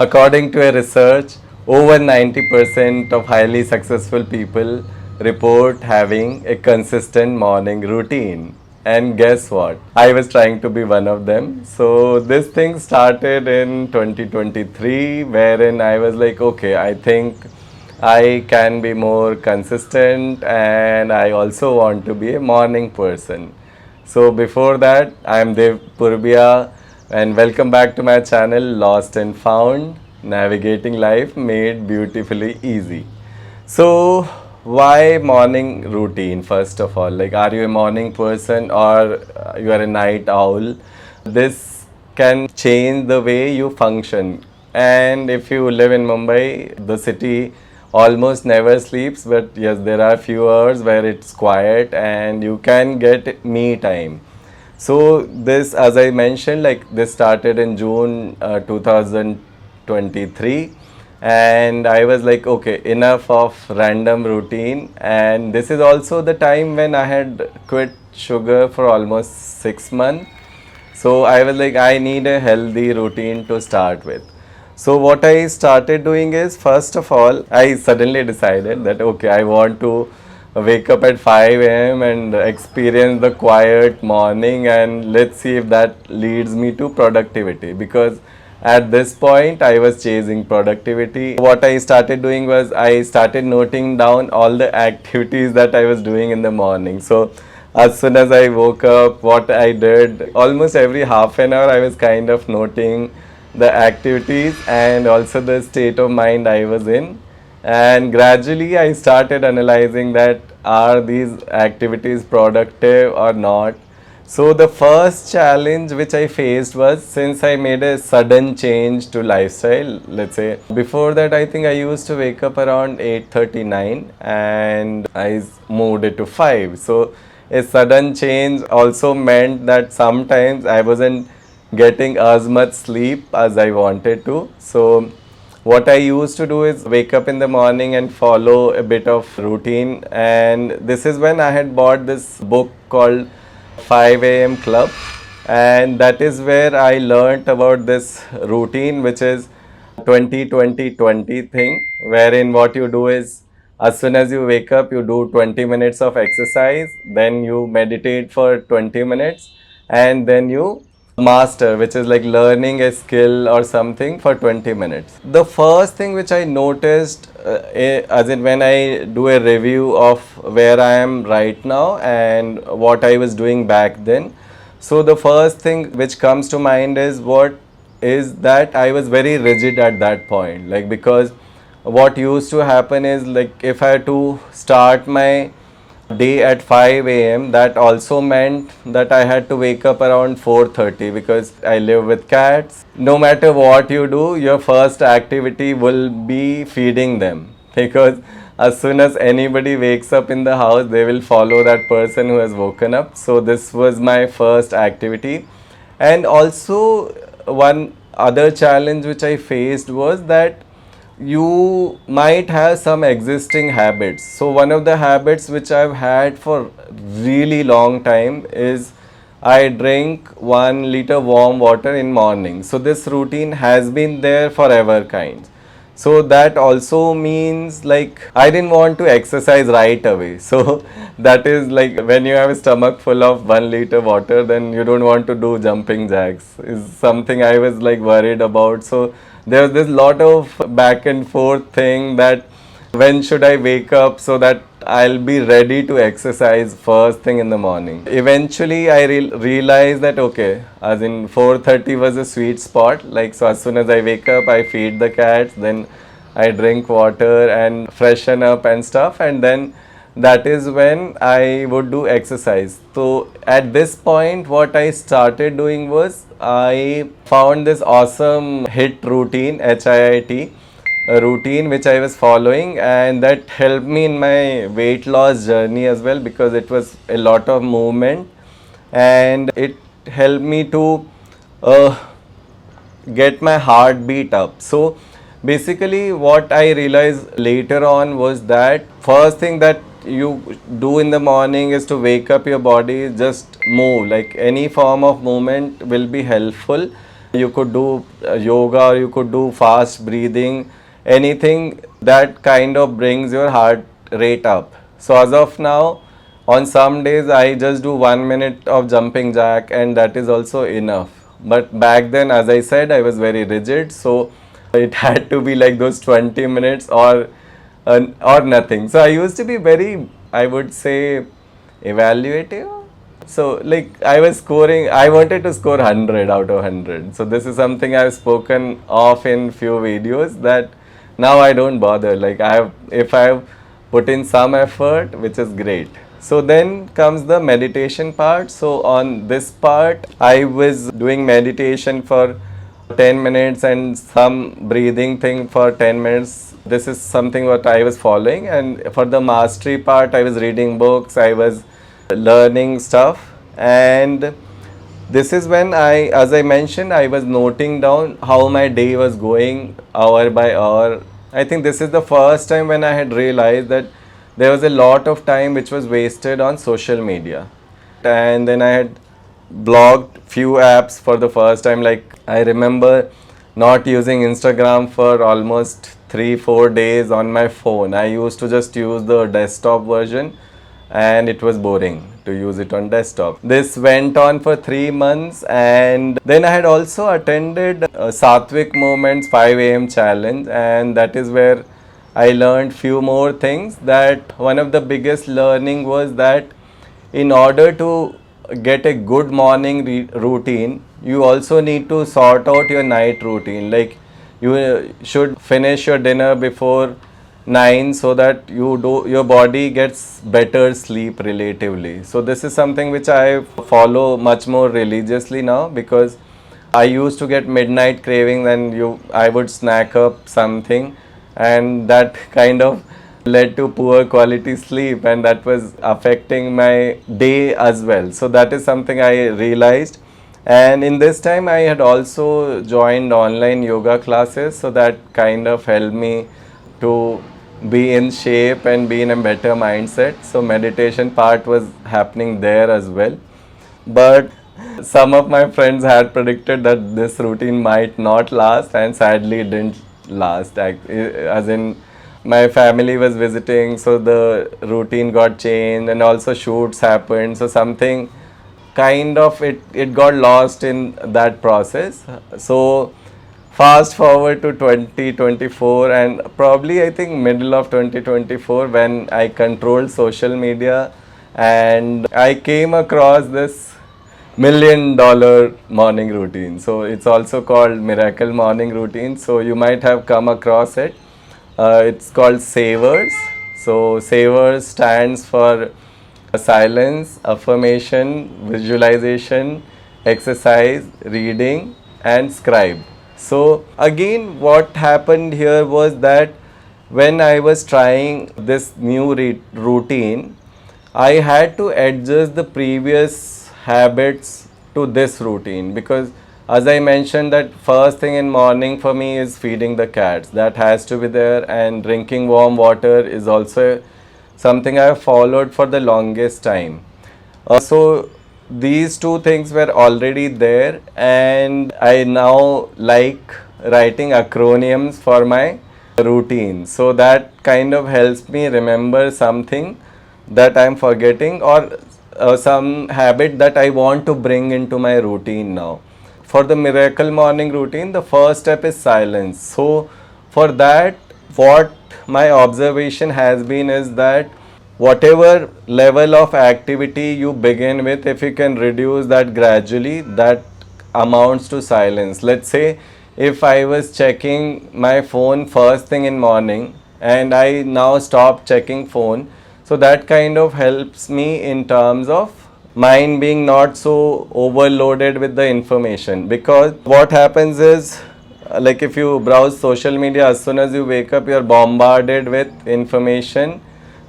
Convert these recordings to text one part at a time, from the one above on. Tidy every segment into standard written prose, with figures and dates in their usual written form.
According to a research, over 90% of highly successful people report having a consistent morning routine. And guess what? I was trying to be one of them. So this thing started in 2023, wherein I was like, okay, I think I can be more consistent and I also want to be a morning person. So before that, I am Dev Purbia and welcome back to my channel Lost and Found, Navigating Life Made Beautifully Easy. So why morning routine first of all? Like, are you a morning person or you are a night owl? This can change the way you function. And if you live in Mumbai, the city almost never sleeps, but yes, there are few hours where it's quiet and you can get me time. So this, as I mentioned, like this started in June 2023, and I was like, okay, enough of random routine. And this is also the time when I had quit sugar for almost 6 months. So I was like, I need a healthy routine to start with. So what I started doing is, first of all, I suddenly decided that okay, I want to wake up at 5 a.m. and experience the quiet morning, and let's see if that leads me to productivity, because at this point I was chasing productivity. What I started doing was I started noting down all the activities that I was doing in the morning. So as soon as I woke up, what I did, almost every half an hour I was kind of noting the activities and also the state of mind I was in. And gradually I started analyzing that are these activities productive or not. So the first challenge which I faced was, since I made a sudden change to lifestyle, let's say before that I think I used to wake up around 8:39 and I moved it to 5. So a sudden change also meant that sometimes I wasn't getting as much sleep as I wanted to. So what I used to do is wake up in the morning and follow a bit of routine, and this is when I had bought this book called 5 a.m. Club, and that is where I learnt about this routine, which is 20-20-20 thing, wherein what you do is, as soon as you wake up, you do 20 minutes of exercise, then you meditate for 20 minutes, and then you master, which is like learning a skill or something for 20 minutes. The first thing which I noticed, as in when I do a review of where I am right now and what I was doing back then, so the first thing which comes to mind is that I was very rigid at that point. Like, because what used to happen is, like, if I had to start my day at 5 a.m., that also meant that I had to wake up around 4:30, because I live with cats. No matter what you do, your first activity will be feeding them, because as soon as anybody wakes up in the house, they will follow that person who has woken up. So this was my first activity. And also one other challenge which I faced was that you might have some existing habits. So one of the habits which I've had for really long time is I drink 1 liter warm water in morning. So this routine has been there forever kind. So that also means, like, I didn't want to exercise right away. So that is like, when you have a stomach full of 1 liter water, then you don't want to do jumping jacks, is something I was like worried about. So there was this lot of back and forth thing, that when should I wake up so that I'll be ready to exercise first thing in the morning. Eventually I realized that okay, as in 4:30 was a sweet spot. Like, so as soon as I wake up, I feed the cats, then I drink water and freshen up and stuff, and then that is when I would do exercise. So at this point, what I started doing was I found this awesome HIIT routine, HIIT, a routine which I was following, and that helped me in my weight loss journey as well, because it was a lot of movement and it helped me to uh, get my heartbeat up. So basically what I realized later on was that first thing that you do in the morning is to wake up your body, just move. Like, any form of movement will be helpful, You could do yoga, or you could do fast breathing, anything that kind of brings your heart rate up. So as of now, on some days I just do 1 minute of jumping jack, and that is also enough. But back then, as I said, I was very rigid, so it had to be like those 20 minutes or nothing. So I used to be very, I would say, evaluative. So like I was scoring, I wanted to score 100 out of 100. So this is something I've spoken of in few videos, that now I don't bother. Like if I've put in some effort, which is great. So then comes the meditation part. So on this part, I was doing meditation for 10 minutes and some breathing thing for 10 minutes. This is something what I was following. And for the mastery part, I was reading books, I was learning stuff. And this is when as I mentioned, I was noting down how my day was going hour by hour. I think this is the first time when I had realized that there was a lot of time which was wasted on social media. And then I had blocked few apps for the first time. Like I remember not using Instagram for almost 3-4 days on my phone. I used to just use the desktop version, and it was boring to use it on desktop. This went on for 3 months, and then I had also attended Satwik Movements 5 a.m. challenge, and that is where I learned few more things. That one of the biggest learning was that in order to get a good morning routine, you also need to sort out your night routine. Like you should finish your dinner before 9, so that your body gets better sleep relatively. So this is something which I follow much more religiously now, because I used to get midnight cravings, and I would snack up something, and that kind of led to poor quality sleep, and that was affecting my day as well. So that is something I realized. And in this time I had also joined online yoga classes, so that kind of helped me to be in shape and be in a better mindset. So meditation part was happening there as well. But some of my friends had predicted that this routine might not last, and sadly it didn't last. As in, my family was visiting, so the routine got changed, and also shoots happened. So something kind of it got lost in that process. So fast forward to 2024, and probably I think middle of 2024, when I controlled social media, and I came across this $1 million morning routine. So it's also called miracle morning routine. So you might have come across it. It's called Savers. So Savers stands for silence, affirmation, visualization, exercise, reading, and scribe. So again, what happened here was that when I was trying this new routine, I had to adjust the previous habits to this routine, because as I mentioned, that first thing in morning for me is feeding the cats. That has to be there, and drinking warm water is also something I have followed for the longest time. So these two things were already there, and I now like writing acronyms for my routine. So that kind of helps me remember something that I'm forgetting, or some habit that I want to bring into my routine now. For the miracle morning routine, the first step is silence. So for that, what my observation has been is that whatever level of activity you begin with, if you can reduce that gradually, that amounts to silence. Let's say if I was checking my phone first thing in morning, and I now stop checking phone, so that kind of helps me in terms of mind being not so overloaded with the information. Because what happens is, like if you browse social media, as soon as you wake up, you're bombarded with information,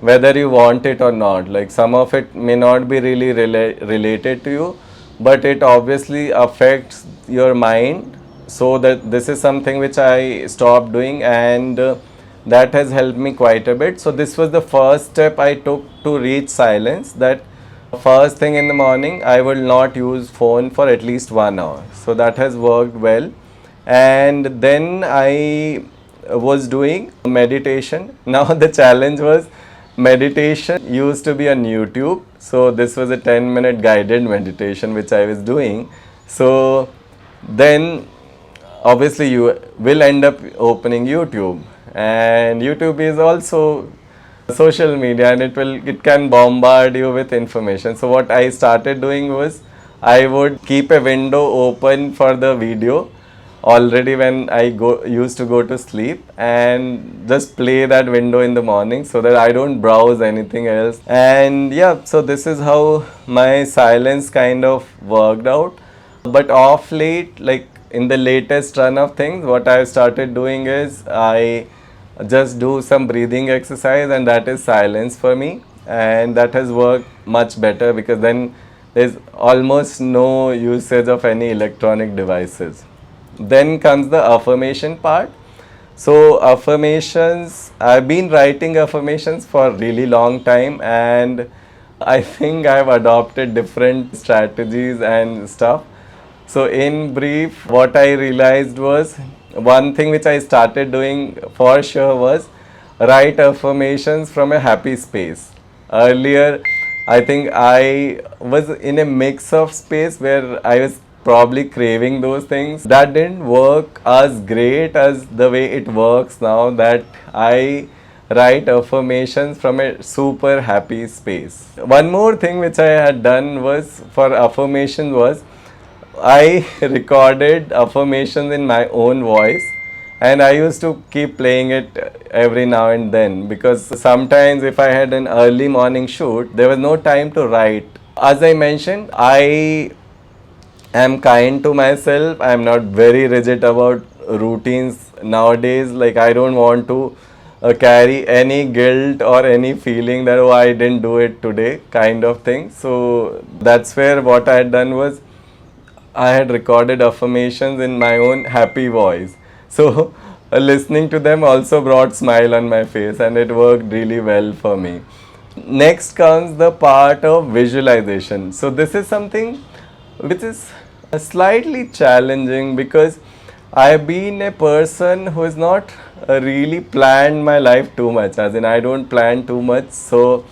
whether you want it or not. Like some of it may not be really related to you, but it obviously affects your mind. So that this is something which I stopped doing, and that has helped me quite a bit. So this was the first step I took to reach silence, that First thing in the morning, I will not use phone for at least 1 hour. So that has worked well. And then I was doing meditation. Now the challenge was meditation used to be on YouTube. So this was a 10-minute guided meditation which I was doing. So then obviously you will end up opening YouTube, and YouTube is also social media, and it can bombard you with information. So what I started doing was I would keep a window open for the video already when I used to go to sleep, and just play that window in the morning so that I don't browse anything else. And yeah, so this is how my silence kind of worked out. But off late, like in the latest run of things, what I started doing is I just do some breathing exercise, and that is silence for me, and that has worked much better because then there's almost no usage of any electronic devices. Then comes the affirmation part. So affirmations, I've been writing affirmations for a really long time, and I think I've adopted different strategies and stuff. So in brief, what I realized was, one thing which I started doing for sure was write affirmations from a happy space. Earlier, I think I was in a mix of space where I was probably craving those things. That didn't work as great as the way it works now, that I write affirmations from a super happy space. One more thing which I had done was for affirmation was I recorded affirmations in my own voice, and I used to keep playing it every now and then, because sometimes if I had an early morning shoot, there was no time to write. As I mentioned, I am kind to myself. I am not very rigid about routines nowadays. Like, I don't want to carry any guilt or any feeling that, oh, I didn't do it today, kind of thing. So that's where what I had done was I had recorded affirmations in my own happy voice. So listening to them also brought smile on my face, and it worked really well for me. Next comes the part of visualization. So this is something which is slightly challenging, because I have been a person who is not really planned my life too much, as in I don't plan too much. So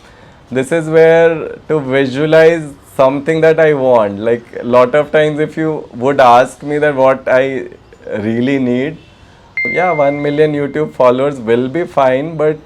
this is where to visualize something that I want, like a lot of times if you would ask me that what I really need, yeah, 1 million YouTube followers will be fine, but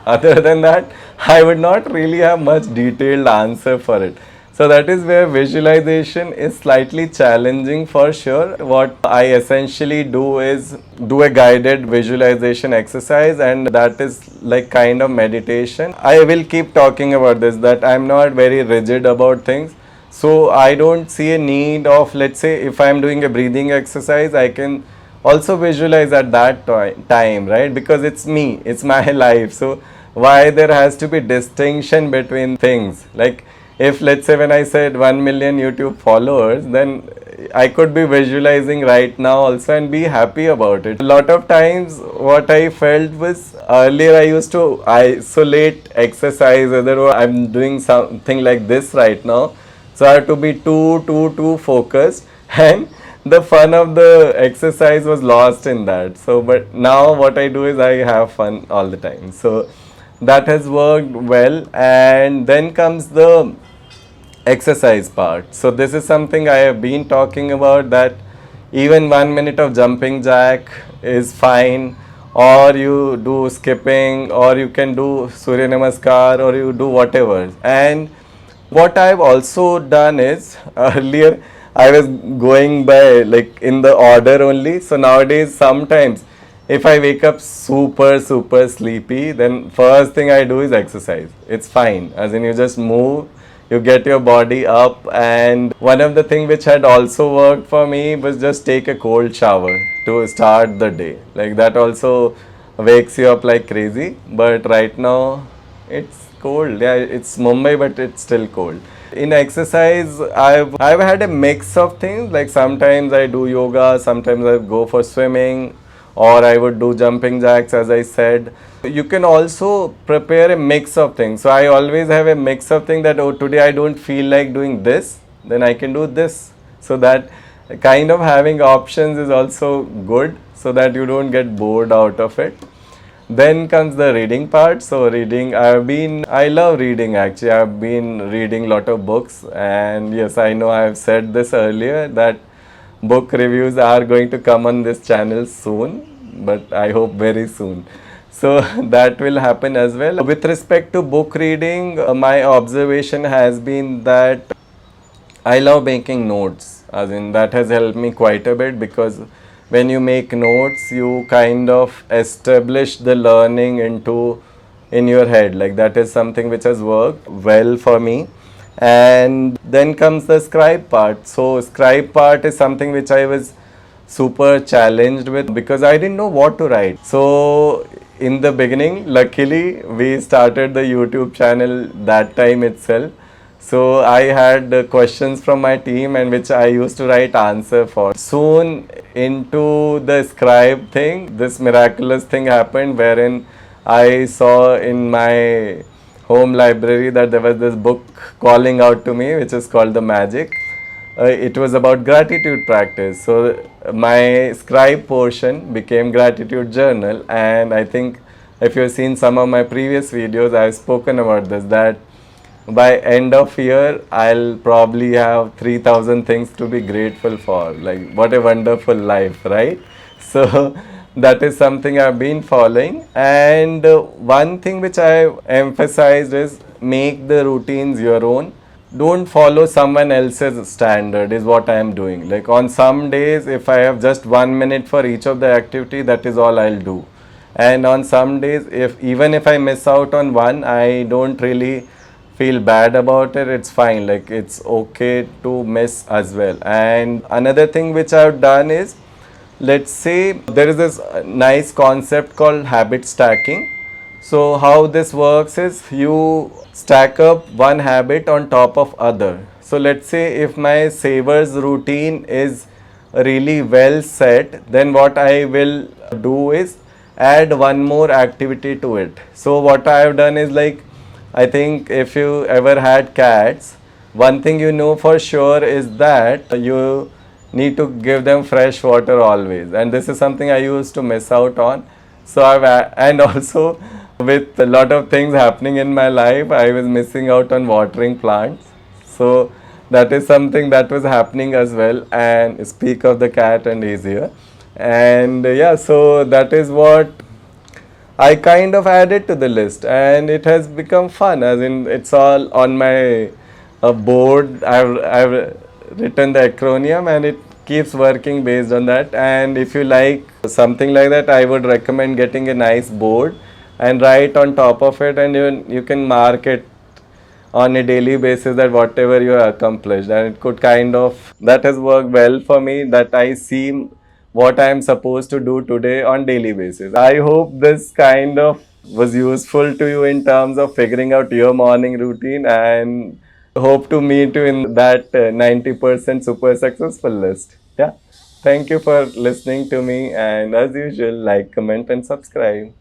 other than that, I would not really have much detailed answer for it. So that is where visualization is slightly challenging for sure. What I essentially do is do a guided visualization exercise, and that is like kind of meditation. I will keep talking about this, that I'm not very rigid about things. So I don't see a need of, let's say if I'm doing a breathing exercise, I can also visualize at that time, right? Because it's me, it's my life. So why there has to be distinction between things? Like, if let's say when I said 1 million YouTube followers, then I could be visualizing right now also and be happy about it. A lot of times what I felt was, earlier I used to isolate exercise, whether I'm doing something like this right now, so I have to be too focused, and the fun of the exercise was lost in that. So but now what I do is I have fun all the time. So that has worked well. And then comes the exercise part. So this is something I have been talking about, that even 1 minute of jumping jack is fine, or you do skipping, or you can do Surya Namaskar, or you do whatever. And what I've also done is, earlier I was going by like in the order only. So nowadays sometimes if I wake up super sleepy, then first thing I do is exercise. It's fine, as in you just move, you get your body up. And one of the things which had also worked for me was just take a cold shower to start the day. Like, that also wakes you up like crazy. But right now it's cold. Yeah, it's Mumbai, but it's still cold. In exercise, I've had a mix of things. Like, sometimes I do yoga, sometimes I go for swimming, or I would do jumping jacks, as I said. You can also prepare a mix of things. So I always have a mix of things that, oh, today I don't feel like doing this, then I can do this. So that kind of having options is also good, so that you don't get bored out of it. Then comes the reading part. So reading, I love reading actually. I've been reading a lot of books, and yes, I know I've said this earlier that book reviews are going to come on this channel soon, but I hope very soon. So that will happen as well. With respect to book reading, my observation has been that I love making notes, as in that has helped me quite a bit, because when you make notes, you kind of establish the learning into in your head. Like that is something which has worked well for me. And then comes the scribe part. So scribe part is something which I was super challenged with, because I didn't know what to write. So in the beginning, luckily we started the YouTube channel that time itself. So I had questions from my team, and which I used to write answer for. Soon into the scribe thing, this miraculous thing happened, wherein I saw in my home library that there was this book calling out to me, which is called The Magic. It was about gratitude practice. So my scribe portion became gratitude journal, and I think if you've seen some of my previous videos, I've spoken about this, that by end of year I'll probably have 3000 things to be grateful for. Like what a wonderful life, right? So that is something I've been following. And one thing which I emphasized is make the routines your own. Don't follow someone else's standard, is what I am doing. Like on some days, if I have just 1 minute for each of the activity, that is all I'll do. And on some days, if even if I miss out on one, I don't really feel bad about it. It's fine. Like it's okay to miss as well. And another thing which I've done is, let's say there is this nice concept called habit stacking. So how this works is, you stack up one habit on top of other. So let's say if my savers routine is really well set, then what I will do is add one more activity to it. So what I have done is, like, I think if you ever had cats, one thing you know for sure is that you need to give them fresh water always, and this is something I used to miss out on. So and also with a lot of things happening in my life, I was missing out on watering plants. So that is something that was happening as well. And speak of the cat, and he's here. And yeah, so that is what I kind of added to the list, and it has become fun. As in, it's all on my board. I've written the acronym, and it keeps working based on that. And if you like something like that, I would recommend getting a nice board and write on top of it, and you can mark it on a daily basis that whatever you have accomplished. And it could kind of, that has worked well for me, that I see what I am supposed to do today on daily basis. I hope this kind of was useful to you in terms of figuring out your morning routine, and hope to meet you in that 90% super successful list. Yeah. Thank you for listening to me, and as usual, like, comment and subscribe.